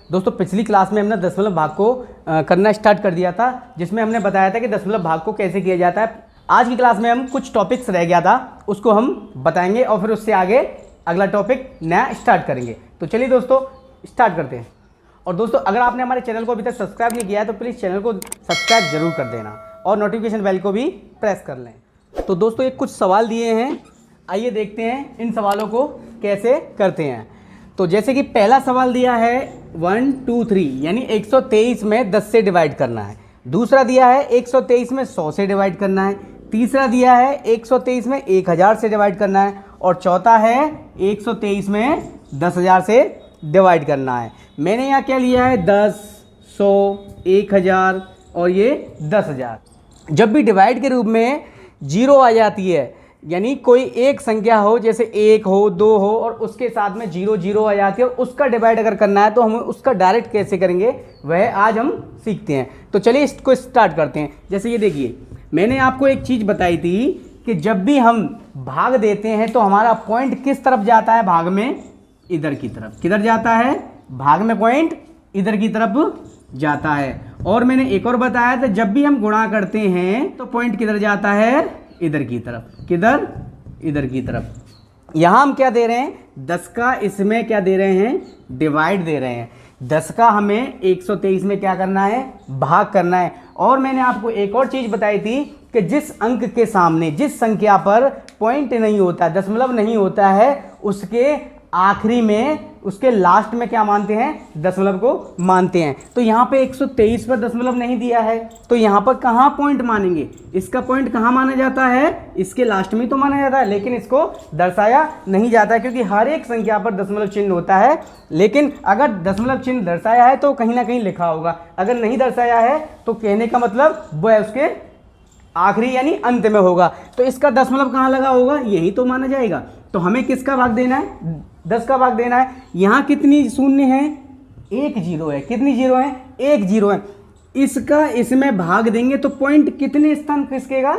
दोस्तों पिछली क्लास में हमने दशमलव भाग को करना स्टार्ट कर दिया था, जिसमें हमने बताया था कि दशमलव भाग को कैसे किया जाता है। आज की क्लास में हम कुछ टॉपिक्स रह गया था, उसको हम बताएंगे और फिर उससे आगे अगला टॉपिक नया स्टार्ट करेंगे। तो चलिए दोस्तों स्टार्ट करते हैं। और दोस्तों अगर आपने हमारे चैनल को अभी तक सब्सक्राइब नहीं किया है तो प्लीज़ चैनल को सब्सक्राइब जरूर कर देना और नोटिफिकेशन बेल को भी प्रेस कर लें। तो दोस्तों एक कुछ सवाल दिए हैं, आइए देखते हैं इन सवालों को कैसे करते हैं। तो जैसे कि पहला सवाल दिया है 1 2 3 यानी 123 में 10 से डिवाइड करना है। दूसरा दिया है 123 में 100 से डिवाइड करना है। तीसरा दिया है 123 में 1000 से डिवाइड करना है। और चौथा है 123 में 10,000 से डिवाइड करना है। मैंने यहाँ क्या लिया है 10, 100, 1000 और ये 10,000। जब भी डिवाइड के रूप में जीरो आ जाती है, यानी कोई एक संख्या हो, जैसे 1 हो 2 हो और उसके साथ में 0 आ जाती है और उसका डिवाइड अगर करना है तो हम उसका डायरेक्ट कैसे करेंगे वह आज हम सीखते हैं। तो चलिए इसको स्टार्ट करते हैं। जैसे ये देखिए, मैंने आपको एक चीज़ बताई थी कि जब भी हम भाग देते हैं तो हमारा पॉइंट किस तरफ जाता है, भाग में इधर की तरफ। किधर जाता है, भाग में पॉइंट इधर की तरफ जाता है। और मैंने एक और बताया था, जब भी हम गुणा करते हैं तो पॉइंट किधर जाता है, इधर की तरफ। किधर, इधर की तरफ। यहाँ हम क्या दे रहे हैं, 10 का इसमें क्या दे रहे हैं, डिवाइड दे रहे हैं। 10 का हमें 123 में क्या करना है, भाग करना है। और मैंने आपको एक और चीज़ बताई थी कि जिस अंक के सामने, जिस संख्या पर पॉइंट नहीं होता, दशमलव नहीं होता है, उसके आखिरी में, उसके लास्ट में क्या मानते हैं, दशमलव को मानते हैं। तो यहाँ पे 123 पर दशमलव नहीं दिया है तो यहाँ पर कहाँ पॉइंट मानेंगे, इसका पॉइंट कहाँ माना जाता है, इसके लास्ट में तो माना जाता है, लेकिन इसको दर्शाया नहीं जाता है क्योंकि हर एक संख्या पर दशमलव चिन्ह होता है। लेकिन अगर दशमलव चिन्ह दर्शाया है तो कहीं ना कहीं लिखा होगा, अगर नहीं दर्शाया है तो कहने का मतलब वह उसके आखिरी यानी अंत में होगा। तो इसका दशमलव कहाँ लगा होगा, यही तो माना जाएगा। तो हमें किसका भाग देना है, 10 का भाग देना है। यहाँ कितनी शून्य है, 1 0 है। कितनी जीरो है, 1 0 है। इसका इसमें भाग देंगे तो पॉइंट कितने स्थान खिसकेगा,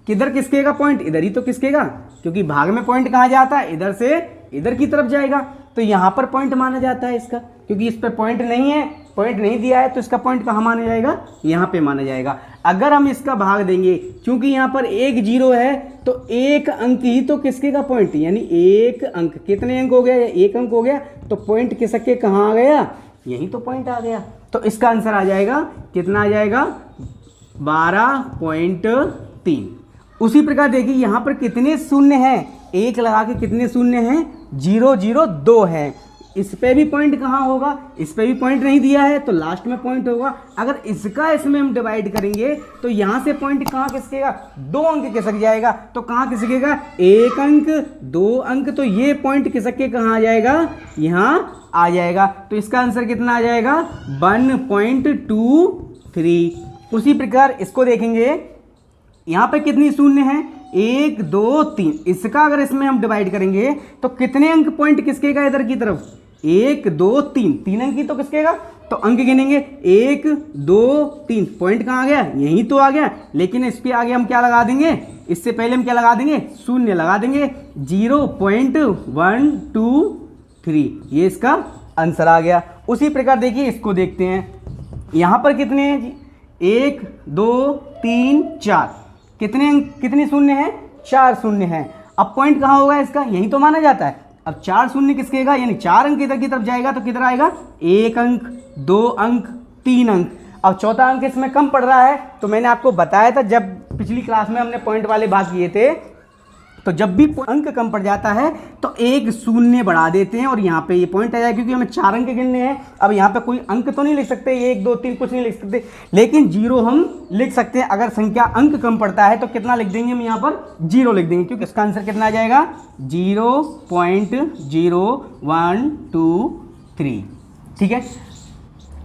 किधर खिसकेगा पॉइंट, इधर ही तो खिसकेगा, क्योंकि भाग में पॉइंट कहाँ जाता है, इधर से इधर की तरफ जाएगा। तो यहाँ पर पॉइंट माना जाता है इसका, क्योंकि इस पर पॉइंट नहीं है, पॉइंट नहीं दिया है, तो इसका पॉइंट कहाँ माना जाएगा, यहाँ पे माना जाएगा। अगर हम इसका भाग देंगे, क्योंकि यहाँ पर 1 0 है तो एक अंक ही तो किसकेगा पॉइंट, यानी एक अंक। कितने अंक हो गया, एक अंक हो गया, तो पॉइंट किसक के कहाँ आ गया, यही तो पॉइंट आ गया। तो इसका आंसर आ जाएगा, कितना आ जाएगा, 12.3। उसी प्रकार देखिए यहाँ पर कितने शून्य हैं, एक लगा के कितने शून्य हैं, 0 0 2 है। इस पे भी पॉइंट कहाँ होगा, इस पे भी पॉइंट नहीं दिया है तो लास्ट में पॉइंट होगा। अगर इसका इसमें हम डिवाइड करेंगे तो यहाँ से पॉइंट कहाँ खिसकेगा, 2 अंक खिसक जाएगा। तो कहाँ खिसकेगा, 1 अंक 2 अंक, तो ये पॉइंट खिसक के कहाँ आ जाएगा, यहाँ आ जाएगा। तो इसका आंसर कितना आ जाएगा, 1.23। उसी प्रकार इसको देखेंगे, यहाँ पे कितनी शून्य है, 1 2 3। इसका अगर इसमें हम डिवाइड करेंगे तो कितने अंक पॉइंट किसकेगा, इधर की तरफ, 1 2 3, 3 अंक ही तो किसकेगा। तो अंक गिनेंगे, 1 2 3, पॉइंट कहाँ आ गया, यहीं तो आ गया। लेकिन इस पे आगे हम क्या लगा देंगे, इससे पहले हम क्या लगा देंगे, शून्य लगा देंगे, 0.123। ये इसका आंसर आ गया। उसी प्रकार देखिए इसको देखते हैं, यहाँ पर कितने हैं जी, 1 2 3 4, कितने शून्य हैं, 4 शून्य हैं। अब पॉइंट कहाँ होगा इसका, यही तो माना जाता है। अब 4 शून्य किसकेगा, यानी 4 अंक इधर की तरफ जाएगा तो किधर आएगा, 1 अंक 2 अंक 3 अंक। अब चौथा अंक इसमें कम पड़ रहा है, तो मैंने आपको बताया था जब पिछली क्लास में हमने पॉइंट वाले भाग किए थे, तो जब भी अंक कम पड़ जाता है तो एक शून्य बढ़ा देते हैं और यहाँ पे ये पॉइंट आ जाएगा, क्योंकि हमें 4 अंक गिनने हैं। अब यहाँ पे कोई अंक तो नहीं लिख सकते, 1 2 3 कुछ नहीं लिख सकते, लेकिन 0 हम लिख सकते हैं। अगर संख्या अंक कम पड़ता है तो कितना लिख देंगे हम, यहाँ पर 0 लिख देंगे, क्योंकि इसका आंसर कितना आ जाएगा, 0.0123। ठीक है,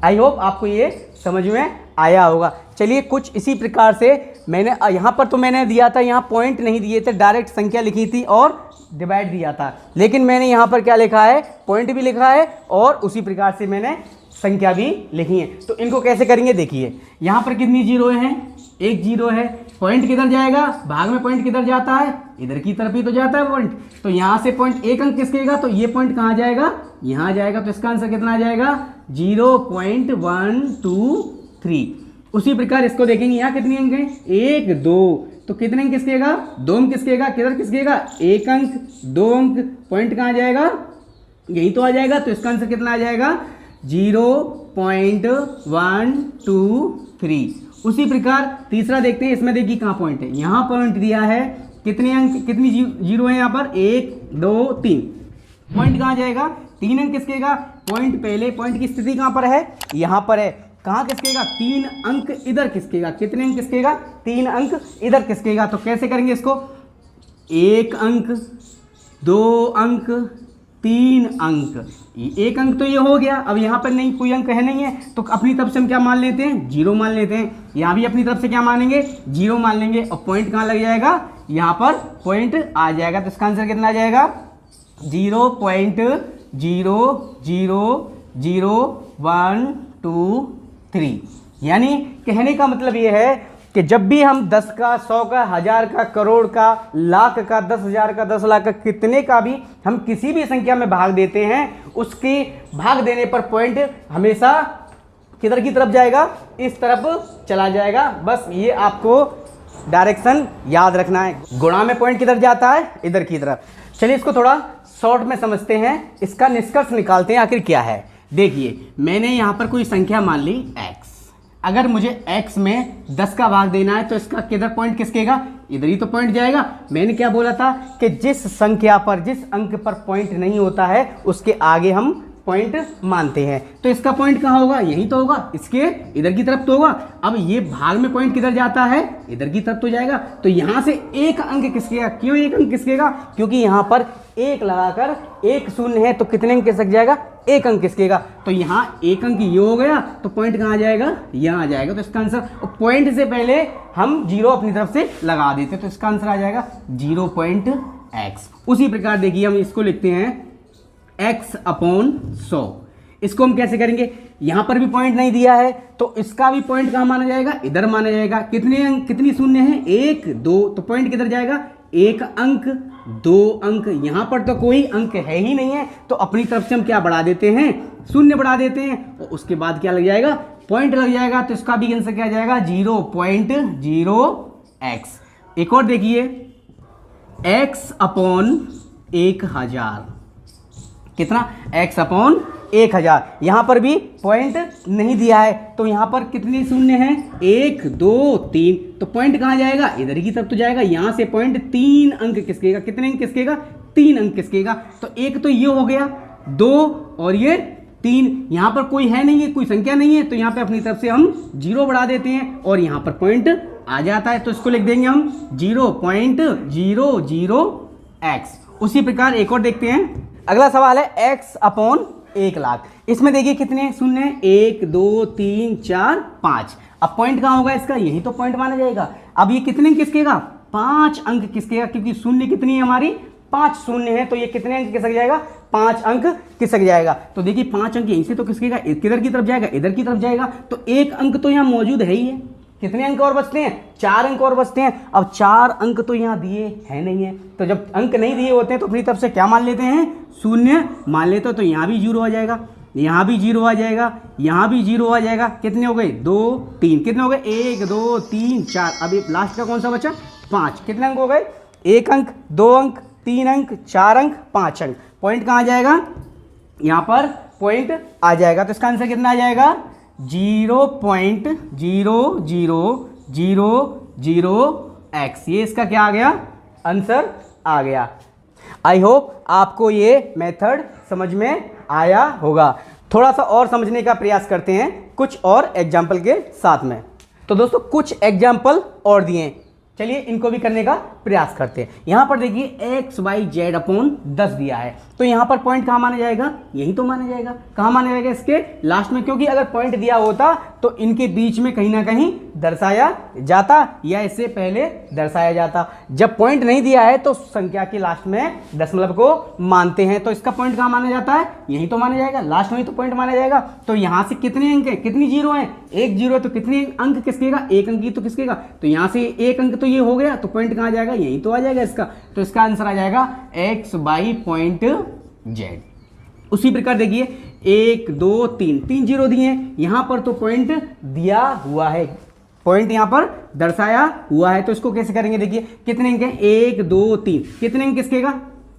आई होप आपको ये समझ में आया होगा। चलिए कुछ इसी प्रकार से मैंने यहाँ पर तो मैंने दिया था, यहाँ पॉइंट नहीं दिए थे, डायरेक्ट संख्या लिखी थी और डिवाइड दिया था। लेकिन मैंने यहाँ पर क्या लिखा है, पॉइंट भी लिखा है और उसी प्रकार से मैंने संख्या भी लिखी है। तो इनको कैसे करेंगे, देखिए यहाँ पर कितनी जीरो हैं, 1 0 है। पॉइंट किधर जाएगा, भाग में पॉइंट किधर जाता है, इधर की तरफ ही तो जाता है पॉइंट। तो यहाँ से पॉइंट 1 अंक किसकेगा, तो ये पॉइंट कहाँ जाएगा, यहाँ जाएगा। तो इसका आंसर कितना आ जाएगा, 0.123। उसी प्रकार इसको देखेंगे यहाँ कितने अंक हैं, 1 2, तो कितने अंक किसकेगा, 2 अंक किसकेगा, किधर किसकेगा, 1 अंक 2 अंक, पॉइंट कहाँ आ जाएगा, यही तो आ जाएगा। तो इसका आंसर कितना आ जाएगा, 0.123। उसी प्रकार तीसरा देखते हैं, इसमें देखिए कहाँ पॉइंट है, यहाँ पॉइंट दिया है, कितने अंक, कितनी जीरो है यहाँ पर, 1 2 3, पॉइंट कहाँ जाएगा, 3 अंक किसकेगा, पॉइंट पहले, पॉइंट की स्थिति कहाँ पर है, यहाँ पर है, कहाँ किसकेगा, 3 अंक इधर किसकेगा, कितने अंक किसकेगा, 3 अंक इधर किसकेगा। तो कैसे करेंगे इसको, 1 अंक 2 अंक 3 अंक, 1 अंक तो ये हो गया, अब यहाँ पर नहीं कोई अंक है नहीं है, तो अपनी तरफ से हम क्या मान लेते हैं, 0 मान लेते हैं। यहाँ भी अपनी तरफ से क्या मानेंगे, 0 मान लेंगे, और पॉइंट कहाँ लग जाएगा, यहाँ पर पॉइंट आ जाएगा। तो इसका आंसर कितना आ जाएगा, 0.0000123। यानी कहने का मतलब ये है कि जब भी हम 10 का, 100 का, 1000 का, करोड़ का, लाख का, 10,000 का, 10 लाख का, कितने का भी हम किसी भी संख्या में भाग देते हैं, उसके भाग देने पर पॉइंट हमेशा किधर की तरफ जाएगा, इस तरफ चला जाएगा। बस ये आपको डायरेक्शन याद रखना है। गुणा में पॉइंट किधर जाता है, इधर की तरफ। चलिए इसको थोड़ा शॉर्ट में समझते हैं, इसका निष्कर्ष निकालते हैं आखिर क्या है। देखिए मैंने यहाँ पर कोई संख्या मान ली x, अगर मुझे x में 10 का भाग देना है तो इसका किधर पॉइंट किसकेगा, इधर ही तो पॉइंट जाएगा। मैंने क्या बोला था कि जिस संख्या पर, जिस अंक पर पॉइंट नहीं होता है उसके आगे हम पॉइंट मानते हैं। तो इसका पॉइंट कहाँ होगा, यही तो होगा, इसके इधर की तरफ तो होगा। अब ये भाग में पॉइंट किधर जाता है, इधर की तरफ तो जाएगा। तो यहाँ से 1 अंक किसकेगा, क्यों 1 अंक किसकेगा, क्योंकि यहाँ पर 1 लगाकर 1 शून्य है, तो कितने अंक खिसक जाएगा, 1 अंक किसकेगा। तो यहाँ 1 अंक ये हो गया, तो पॉइंट कहाँ जाएगा, यहाँ आ जाएगा। तो इसका आंसर, पॉइंट से पहले हम 0 अपनी तरफ से लगा देते, तो इसका आंसर आ जाएगा 0.x। उसी प्रकार देखिए हम इसको लिखते हैं x/100। इसको हम कैसे करेंगे, यहां पर भी पॉइंट नहीं दिया है तो इसका भी पॉइंट कहां माना जाएगा, इधर माना जाएगा। कितने अंक, कितनी शून्य है, 1 2, तो पॉइंट किधर जाएगा, 1 अंक 2 अंक। यहां पर तो कोई अंक है ही नहीं है, तो अपनी तरफ से हम क्या बढ़ा देते हैं, शून्य बढ़ा देते हैं, और उसके बाद क्या लग जाएगा, पॉइंट लग जाएगा। तो इसका भी आंसर क्या जाएगा, 0.0x। एक और देखिए, x/1000, कितना, x/1000। यहां पर भी पॉइंट नहीं दिया है, तो यहां पर कितने शून्य हैं, 1 2 3, तो पॉइंट कहां जाएगा, इधर की तरफ तो जाएगा। यहां से पॉइंट 3 अंक किसकेगा, कितने अंक किसकेगा, 3 अंक किसकेगा। तो एक तो ये हो गया, 2 और ये 3, यहां पर कोई है नहीं है, कोई संख्या नहीं है, तो यहां पे अपनी तरफ से हम 0 बढ़ा देते हैं और यहां पर पॉइंट आ जाता है। तो इसको लिख देंगे हम 0.00x। उसी प्रकार एक और देखते हैं, अगला सवाल है x/1,00,000। इसमें देखिए कितने शून्य हैं, 1 2 3 4 5। अब पॉइंट कहाँ होगा इसका, यही तो पॉइंट माना जाएगा। अब ये कितने अंक किसकेगा, 5 अंक किसकेगा, क्योंकि शून्य कितनी है हमारी, 5 शून्य है, तो ये कितने अंक खिसक जाएगा, 5 अंक खिसक जाएगा। तो देखिए 5 अंक यहीं से तो खिसकेगा, किधर की तरफ जाएगा, इधर की तरफ जाएगा। तो 1 अंक तो यहाँ मौजूद है ही है, कितने अंक और बचते हैं, 4 अंक और बचते हैं। अब 4 अंक तो यहाँ दिए है नहीं है, तो जब अंक नहीं दिए होते हैं तो अपनी तरफ से क्या मान लेते हैं, शून्य मान लेते हो। तो यहाँ भी 0 आ जाएगा, यहाँ भी 0 आ जाएगा, यहाँ भी 0 आ जाएगा। कितने हो गए, 2 3, कितने हो गए, 1 2 3 4। अब ये लास्ट का कौन सा बचा, 5। कितने अंक हो गए, 1 अंक 2 अंक 3 अंक 4 अंक 5 अंक। पॉइंट कहाँ जाएगा, यहाँ पर पॉइंट आ जाएगा। तो इसका आंसर कितना आ जाएगा, 0.0000x। ये इसका क्या आ गया, आंसर आ गया। आई होप आपको ये मेथड समझ में आया होगा। थोड़ा सा और समझने का प्रयास करते हैं कुछ और एग्जाम्पल के साथ में। तो दोस्तों कुछ एग्जाम्पल और दिए, चलिए इनको भी करने का प्रयास करते हैं। यहां पर देखिए x/z/10 दिया है, तो यहां पर पॉइंट कहां माना जाएगा, यही तो माना जाएगा। कहां माना जाएगा, इसके लास्ट में, क्योंकि अगर पॉइंट दिया होता तो इनके बीच में कहीं ना कहीं दर्शाया जाता या इससे पहले दर्शाया जाता। जब पॉइंट नहीं दिया है तो संख्या के लास्ट में दशमलव को मानते हैं, तो इसका पॉइंट कहां माना जाता है, यही तो माना जाएगा, लास्ट में ही तो पॉइंट माना जाएगा। तो यहां से कितने अंक है, कितनी 0 है, 1 0 है, तो कितने अंक किसकेगा, 1 अंक ही तो किसकेगा। तो यहां से 1 अंक तो ये हो गया, तो पॉइंट कहां जाएगा, यही तो आ जाएगा इसका। तो इसका आंसर आ जाएगा x/z। उसी प्रकार देखिए 1 2 3 3 जीरो दिए हैं, यहाँ पर तो पॉइंट दिया हुआ है, पॉइंट यहाँ पर दर्शाया हुआ है। तो इसको कैसे करेंगे, देखिए कितने अंक हैं 1 2 3, कितने अंक किसकेगा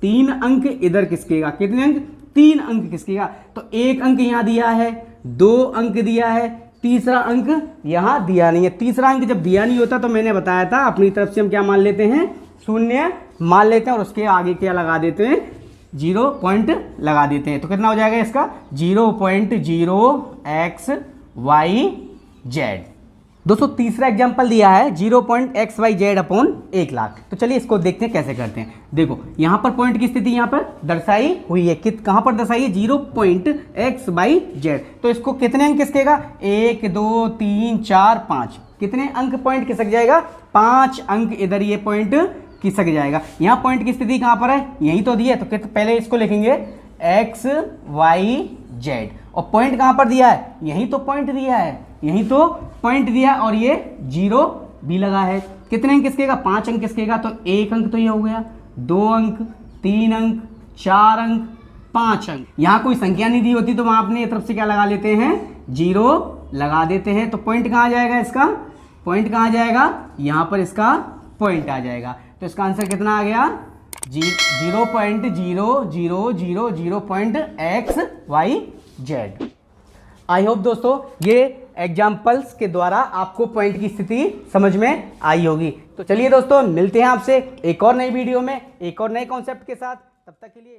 3 अंक इधर किसकेगा, कितने अंक 3 अंक किसकेगा। तो 1 अंक यहाँ दिया है, 2 अंक दिया है, तीसरा अंक यहाँ दिया नहीं है। तीसरा अंक जब दिया नहीं होता तो मैंने बताया था अपनी तरफ से हम क्या मान लेते हैं, शून्य मान लेते हैं और उसके आगे क्या लगा देते हैं, 0 पॉइंट लगा देते हैं। तो कितना हो जाएगा इसका 0.0xyz। दोस्तों तीसरा एग्जांपल दिया है 0.xyz अपॉन 1 लाख। तो चलिए इसको देखते हैं कैसे करते हैं। देखो यहाँ पर पॉइंट की स्थिति यहाँ पर दर्शाई हुई है, कहाँ पर दर्शाई है 0.xyz। तो इसको कितने अंक खिसकेगा 1 2 3 4 5, कितने अंक पॉइंट खिसक जाएगा 5 अंक इधर ये पॉइंट खिसक जाएगा। यहाँ पॉइंट की स्थिति कहाँ पर है, यही तो दी है। तो पहले इसको लिखेंगे xyz और पॉइंट कहाँ पर दिया है, यही तो पॉइंट दिया है, यही तो पॉइंट दिया है और ये 0 भी लगा है। कितने अंक किसकेगा 5 अंक किसकेगा। तो 1 अंक तो ये हो गया, 2 अंक 3 अंक 4 अंक 5 अंक। यहाँ कोई संख्या नहीं दी होती तो वहाँ अपने तरफ से क्या लगा लेते हैं 0 लगा देते हैं। तो पॉइंट कहाँ जाएगा, इसका पॉइंट कहाँ जाएगा, यहाँ पर इसका पॉइंट आ जाएगा। तो इसका आंसर कितना आ गया 0.0000.xyz। आई होप दोस्तों ये एग्जाम्पल्स के द्वारा आपको पॉइंट की स्थिति समझ में आई होगी। तो चलिए दोस्तों मिलते हैं आपसे एक और नई वीडियो में एक और नए कॉन्सेप्ट के साथ, तब तक के लिए